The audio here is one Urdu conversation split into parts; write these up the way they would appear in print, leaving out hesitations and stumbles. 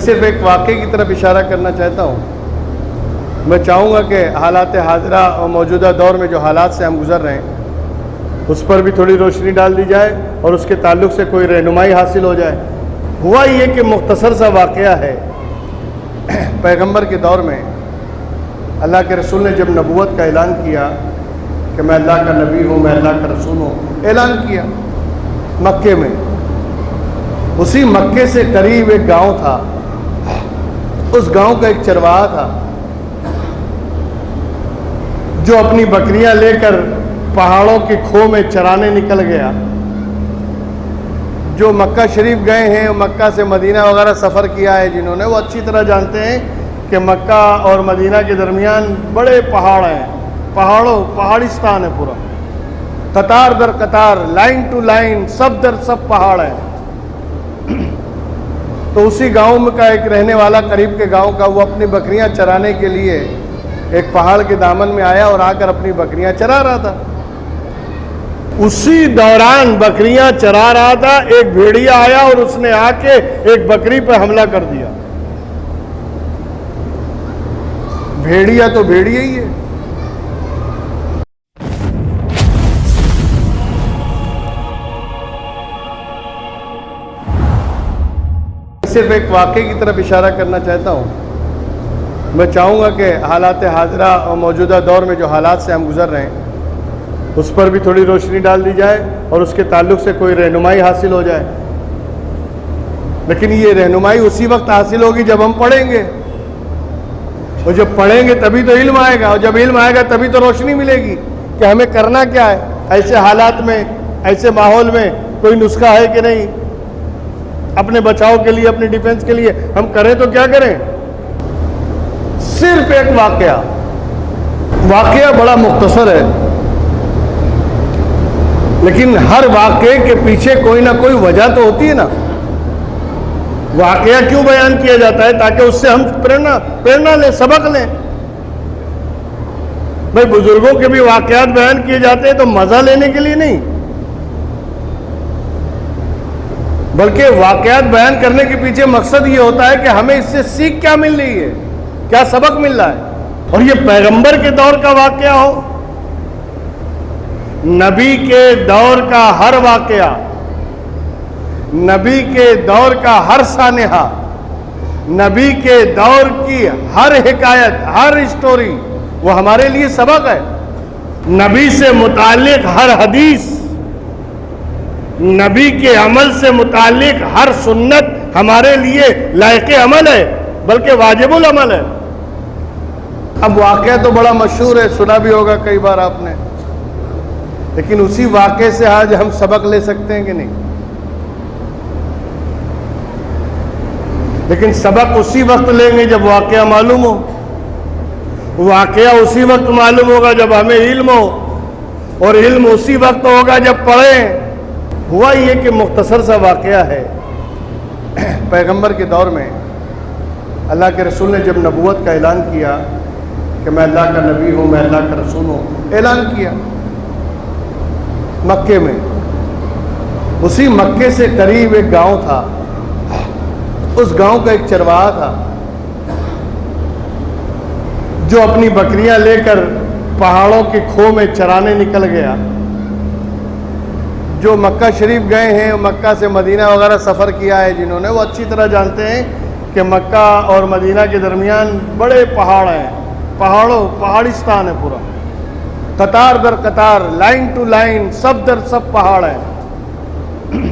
صرف ایک واقعے کی طرف اشارہ کرنا چاہتا ہوں۔ میں چاہوں گا کہ حالات حاضرہ اور موجودہ دور میں جو حالات سے ہم گزر رہے ہیں اس پر بھی تھوڑی روشنی ڈال دی جائے اور اس کے تعلق سے کوئی رہنمائی حاصل ہو جائے۔ ہوا یہ کہ مختصر سا واقعہ ہے، پیغمبر کے دور میں اللہ کے رسول نے جب نبوت کا اعلان کیا کہ میں اللہ کا نبی ہوں، میں اللہ کا رسول ہوں، اعلان کیا مکے میں۔ اسی مکے سے قریب ایک گاؤں تھا، اس گاؤں کا ایک چرواہا تھا جو اپنی بکریاں لے کر پہاڑوں کی کھو میں چرانے نکل گیا۔ جو مکہ شریف گئے ہیں، مکہ سے مدینہ وغیرہ سفر کیا ہے جنہوں نے، وہ اچھی طرح جانتے ہیں کہ مکہ اور مدینہ کے درمیان بڑے پہاڑ ہیں، پہاڑستان ہے پورا، قطار در قطار، لائن ٹو لائن، سب در سب پہاڑ ہیں۔ تو اسی گاؤں کا ایک رہنے والا، قریب کے گاؤں کا، وہ اپنی بکریاں چرانے کے لیے ایک پہاڑ کے دامن میں آیا اور آ کر اپنی بکریاں چرا رہا تھا۔ اسی دوران بکریاں چرا رہا تھا، ایک بھیڑیا آیا اور اس نے آ کے ایک بکری پہ حملہ کر دیا۔ بھیڑیا تو بھیڑیا ہی ہے۔ صرف ایک واقعے کی طرف اشارہ کرنا چاہتا ہوں۔ میں چاہوں گا کہ حالات حاضرہ اور موجودہ دور میں جو حالات سے ہم گزر رہے ہیں اس پر بھی تھوڑی روشنی ڈال دی جائے اور اس کے تعلق سے کوئی رہنمائی حاصل ہو جائے۔ لیکن یہ رہنمائی اسی وقت حاصل ہوگی جب ہم پڑھیں گے، اور جب پڑھیں گے تبھی تو علم آئے گا، اور جب علم آئے گا تبھی تو روشنی ملے گی کہ ہمیں کرنا کیا ہے ایسے حالات میں، ایسے ماحول میں۔ کوئی نسخہ ہے کہ نہیں اپنے بچاؤ کے لیے، اپنی ڈیفنس کے لیے ہم کریں تو کیا کریں؟ صرف ایک واقعہ بڑا مختصر ہے، لیکن ہر واقعے کے پیچھے کوئی نہ کوئی وجہ تو ہوتی ہے نا۔ واقعہ کیوں بیان کیا جاتا ہے؟ تاکہ اس سے ہم پریرنا لیں، سبق لیں۔ بھائی بزرگوں کے بھی واقعات بیان کیے جاتے ہیں تو مزہ لینے کے لیے نہیں، بلکہ واقعات بیان کرنے کے پیچھے مقصد یہ ہوتا ہے کہ ہمیں اس سے سیکھ کیا مل رہی ہے، کیا سبق مل رہا ہے۔ اور یہ پیغمبر کے دور کا واقعہ ہو، نبی کے دور کا ہر واقعہ، نبی کے دور کا ہر سانحہ، نبی کے دور کی ہر حکایت، ہر اسٹوری، وہ ہمارے لیے سبق ہے۔ نبی سے متعلق ہر حدیث، نبی کے عمل سے متعلق ہر سنت ہمارے لیے لائق عمل ہے، بلکہ واجب العمل ہے۔ اب واقعہ تو بڑا مشہور ہے، سنا بھی ہوگا کئی بار آپ نے، لیکن اسی واقعے سے آج ہم سبق لے سکتے ہیں کہ نہیں؟ لیکن سبق اسی وقت لیں گے جب واقعہ معلوم ہو، واقعہ اسی وقت معلوم ہوگا جب ہمیں علم ہو، اور علم اسی وقت ہوگا جب پڑھیں۔ ہوا یہ کہ مختصر سا واقعہ ہے، پیغمبر کے دور میں اللہ کے رسول نے جب نبوت کا اعلان کیا کہ میں اللہ کا نبی ہوں، میں اللہ کا رسول ہوں، اعلان کیا مکے میں۔ اسی مکے سے قریب ایک گاؤں تھا، اس گاؤں کا ایک چرواہا تھا جو اپنی بکریاں لے کر پہاڑوں کی کھو میں چرانے نکل گیا۔ جو مکہ شریف گئے ہیں، مکہ سے مدینہ وغیرہ سفر کیا ہے جنہوں نے، وہ اچھی طرح جانتے ہیں کہ مکہ اور مدینہ کے درمیان بڑے پہاڑ ہیں، پہاڑستان ہے پورا، قطار در قطار، لائن ٹو لائن، سب در سب پہاڑ ہیں۔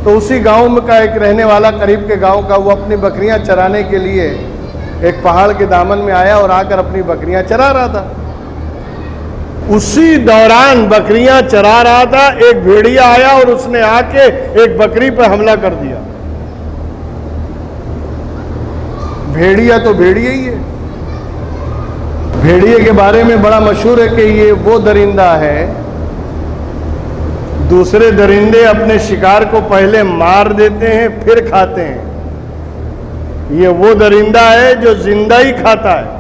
تو اسی گاؤں کا ایک رہنے والا، قریب کے گاؤں کا، وہ اپنی بکریاں چرانے کے لیے ایک پہاڑ کے دامن میں آیا اور آ کر اپنی بکریاں چرا رہا تھا۔ اسی دوران بکریاں چرا رہا تھا، ایک بھیڑیا آیا اور اس نے آ کے ایک بکری پہ حملہ کر دیا۔ بھیڑیا تو بھیڑیا ہی ہے۔ بھیڑیے کے بارے میں بڑا مشہور ہے کہ یہ وہ درندہ ہے، دوسرے درندے اپنے شکار کو پہلے مار دیتے ہیں پھر کھاتے ہیں، یہ وہ درندہ ہے جو زندہ ہی کھاتا ہے،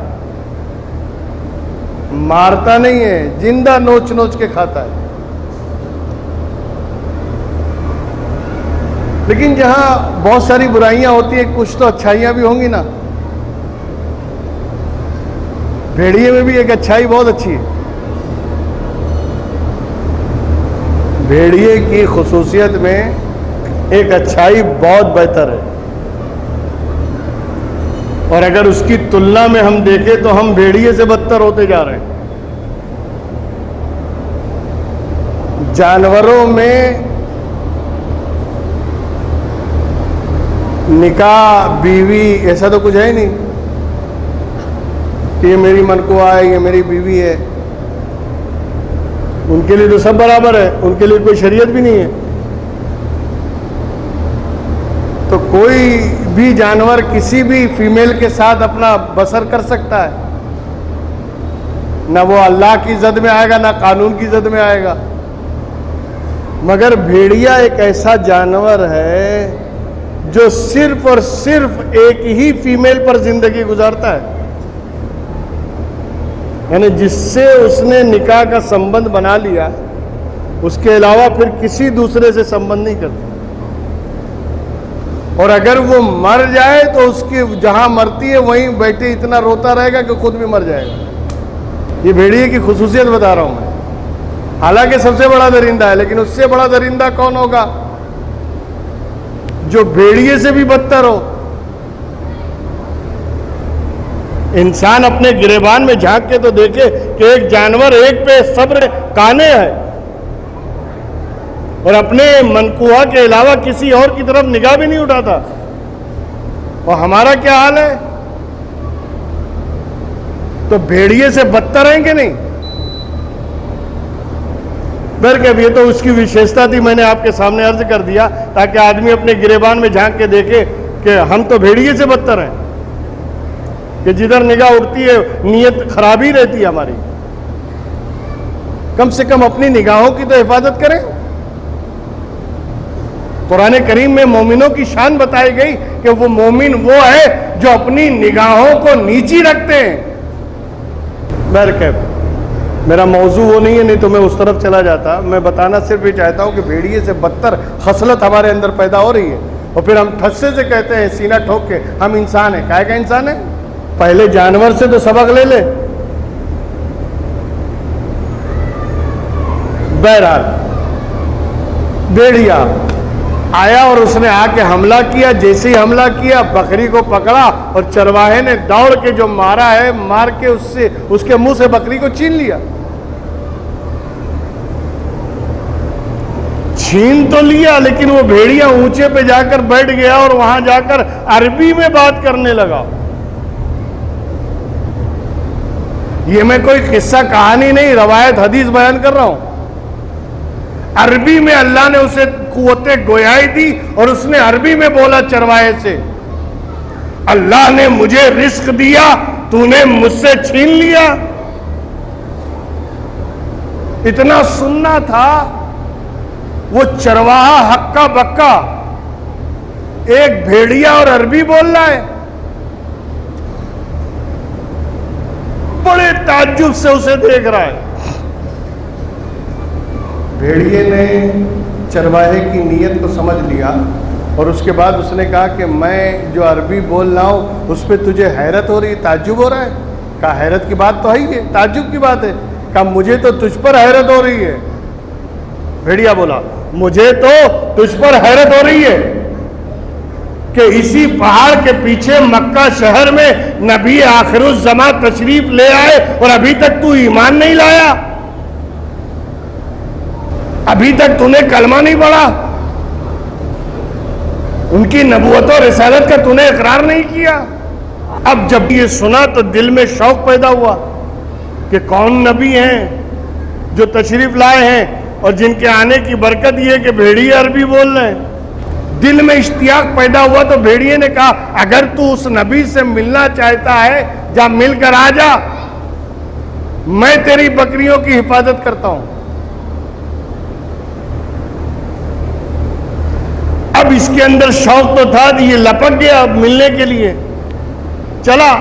مارتا نہیں ہے، زندہ نوچ نوچ کے کھاتا ہے۔ لیکن جہاں بہت ساری برائیاں ہوتی ہیں کچھ تو اچھائیاں بھی ہوں گی نا. بھیڑیے میں بھی ایک اچھائی بہت اچھی ہے. بھیڑیے کی خصوصیت میں ایک اچھائی بہت بہتر ہے، اور اگر اس کی تلنا میں ہم دیکھیں تو ہم بھیڑیے سے بدتر ہوتے جا رہے ہیں. جانوروں میں نکاح بیوی ایسا تو کچھ ہے ہی نہیں کہ یہ میری منقوہ ہے، یہ میری بیوی ہے. ان کے لیے تو سب برابر ہے، ان کے لیے کوئی شریعت بھی نہیں ہے. تو کوئی بھی جانور کسی بھی فیمیل کے ساتھ اپنا بسر کر سکتا ہے، نہ وہ اللہ کی زد میں آئے گا نہ قانون کی زد میں آئے گا. مگر بھیڑیا ایک ایسا جانور ہے جو صرف اور صرف ایک ہی فیمیل پر زندگی گزارتا ہے، یعنی جس سے اس نے نکاح کا سمبند بنا لیا اس کے علاوہ پھر کسی دوسرے سے سمبند نہیں کرتا. اور اگر وہ مر جائے تو اس کی جہاں مرتی ہے وہیں بیٹھے اتنا روتا رہے گا کہ خود بھی مر جائے گا. یہ بھیڑیے کی خصوصیت بتا رہا ہوں میں. حالانکہ سب سے بڑا درندہ ہے، لیکن اس سے بڑا درندہ کون ہوگا جو بھیڑیے سے بھی بدتر ہو. انسان اپنے گریبان میں جھانک کے تو دیکھے کہ ایک جانور ایک پہ صبر کانے ہے اور اپنے منقوہ کے علاوہ کسی اور کی طرف نگاہ بھی نہیں اٹھاتا. اور ہمارا کیا حال ہے؟ تو بھیڑیے سے بدتر ہیں کہ نہیں؟ بلکہ یہ تو اس کی وشیشتا تھی، میں نے آپ کے سامنے عرض کر دیا تاکہ آدمی اپنے گریبان میں جھانک کے دیکھے کہ ہم تو بھیڑیے سے بدتر ہیں کہ جدھر نگاہ اٹھتی ہے نیت خرابی رہتی ہے ہماری. کم سے کم اپنی نگاہوں کی تو حفاظت کریں. قرآن کریم میں مومنوں کی شان بتائی گئی کہ وہ مومن وہ ہے جو اپنی نگاہوں کو نیچی رکھتے ہیں. بہرکیف میرا موضوع وہ نہیں ہے، نہیں تو میں اس طرف چلا جاتا. میں بتانا صرف یہ چاہتا ہوں کہ بھیڑیے سے بدتر خصلت ہمارے اندر پیدا ہو رہی ہے، اور پھر ہم ٹھسے سے کہتے ہیں سینہ ٹھوک کے ہم انسان ہیں. کائے کا انسان ہے؟ پہلے جانور سے تو سبق لے لے. بہرحال بھیڑیا آیا اور اس نے آ کے حملہ کیا. جیسے ہی حملہ کیا بکری کو پکڑا اور چرواہے نے دوڑ کے جو مارا ہے مار کے اس کے منہ سے بکری کو چھین لیا. چھین تو لیا لیکن وہ بھیڑیا اونچے پہ جا کر بیٹھ گیا اور وہاں جا کر عربی میں بات کرنے لگا. یہ میں کوئی قصہ کہانی نہیں، روایت حدیث بیان کر رہا ہوں. عربی میں اللہ نے اسے قوت گویائی دی اور اس نے عربی میں بولا چرواہے سے، اللہ نے مجھے رزق دیا تو نے مجھ سے چھین لیا. اتنا سننا تھا. وہ چرواہا ہکا بکا، ایک بھیڑیا اور عربی بول رہا ہے. بڑے تعجب سے اسے دیکھ رہا ہے. بھیڑیے نے چرواہے کی نیت کو سمجھ لیا اور اس کے بعد اس نے کہا کہ میں جو عربی بول رہا ہوں اس پہ تجھے حیرت ہو رہی ہے، تعجب ہو رہا ہے؟ کہا حیرت کی بات تو ہے ہی ہے، تعجب کی بات ہے. کہا مجھے تو تجھ پر حیرت ہو رہی ہے. بھیڑیا بولا مجھے تو تجھ پر حیرت ہو رہی ہے کہ اسی پہاڑ کے پیچھے مکہ شہر میں نبی آخر الزماں تشریف لے آئے اور ابھی تک تو ایمان نہیں لایا، ابھی تک تو نے کلمہ نہیں پڑھا، ان کی نبوت و رسالت کا تو نے اقرار نہیں کیا. اب جب یہ سنا تو دل میں شوق پیدا ہوا کہ کون نبی ہیں جو تشریف لائے ہیں اور جن کے آنے کی برکت یہ کہ بھیڑیے عربی بول رہے ہیں. دل میں اشتیاق پیدا ہوا تو بھیڑیے نے کہا اگر تو اس نبی سے ملنا چاہتا ہے جا مل کر آ جا، میں تیری بکریوں کی حفاظت کرتا ہوں. اب اس کے اندر شوق تو تھا، یہ لپک گیا اب ملنے کے لیے. چلا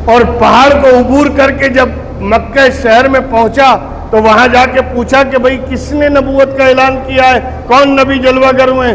اور پہاڑ کو عبور کر کے جب مکہ شہر میں پہنچا تو وہاں جا کے پوچھا کہ بھئی کس نے نبوت کا اعلان کیا ہے، کون نبی جلوہ گر ہوئے؟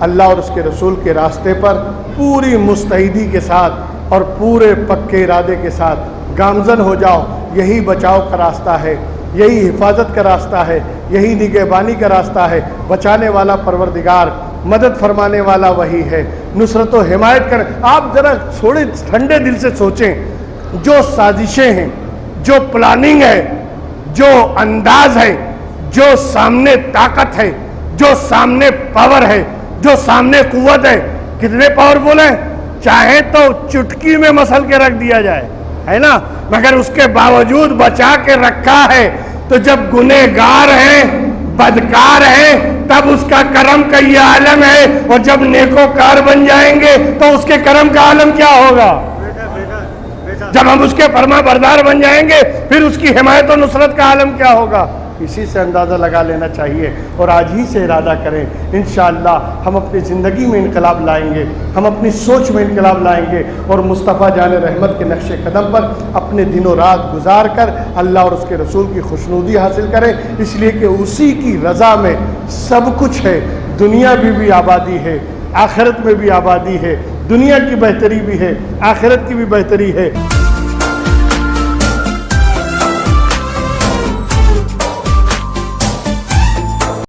اللہ اور اس کے رسول کے راستے پر پوری مستعدی کے ساتھ اور پورے پکے ارادے کے ساتھ گامزن ہو جاؤ. یہی بچاؤ کا راستہ ہے, یہی حفاظت کا راستہ ہے, یہی نگہبانی کا راستہ ہے. بچانے والا پروردگار, مدد فرمانے والا وہی ہے, نصرت و حمایت کر. آپ ذرا تھوڑے ٹھنڈے دل سے سوچیں, جو سازشیں ہیں, جو پلاننگ ہے, جو انداز ہے, جو سامنے طاقت ہے, جو سامنے پاور ہے, جو سامنے قوت ہے, کتنے پاورفل ہیں. چاہے تو چٹکی میں مسل کے رکھ دیا جائے, ہے نا, مگر اس کے باوجود بچا کے رکھا ہے. تو جب گنہگار ہیں, بدکار ہیں, تب اس کا کرم کا یہ عالم ہے, اور جب نیکوکار بن جائیں گے تو اس کے کرم کا عالم کیا ہوگا. جب ہم اس کے فرما بردار بن جائیں گے پھر اس کی حمایت و نصرت کا عالم کیا ہوگا. اسی سے اندازہ لگا لینا چاہیے اور آج ہی سے ارادہ کریں. انشاءاللہ ہم اپنی زندگی میں انقلاب لائیں گے, ہم اپنی سوچ میں انقلاب لائیں گے, اور مصطفیٰ جان رحمت کے نقش قدم پر اپنے دن و رات گزار کر اللہ اور اس کے رسول کی خوشنودی حاصل کریں. اس لیے کہ اسی کی رضا میں سب کچھ ہے. دنیا بھی آبادی ہے, آخرت میں بھی آبادی ہے. دنیا کی بہتری بھی ہے, آخرت کی بھی بہتری ہے.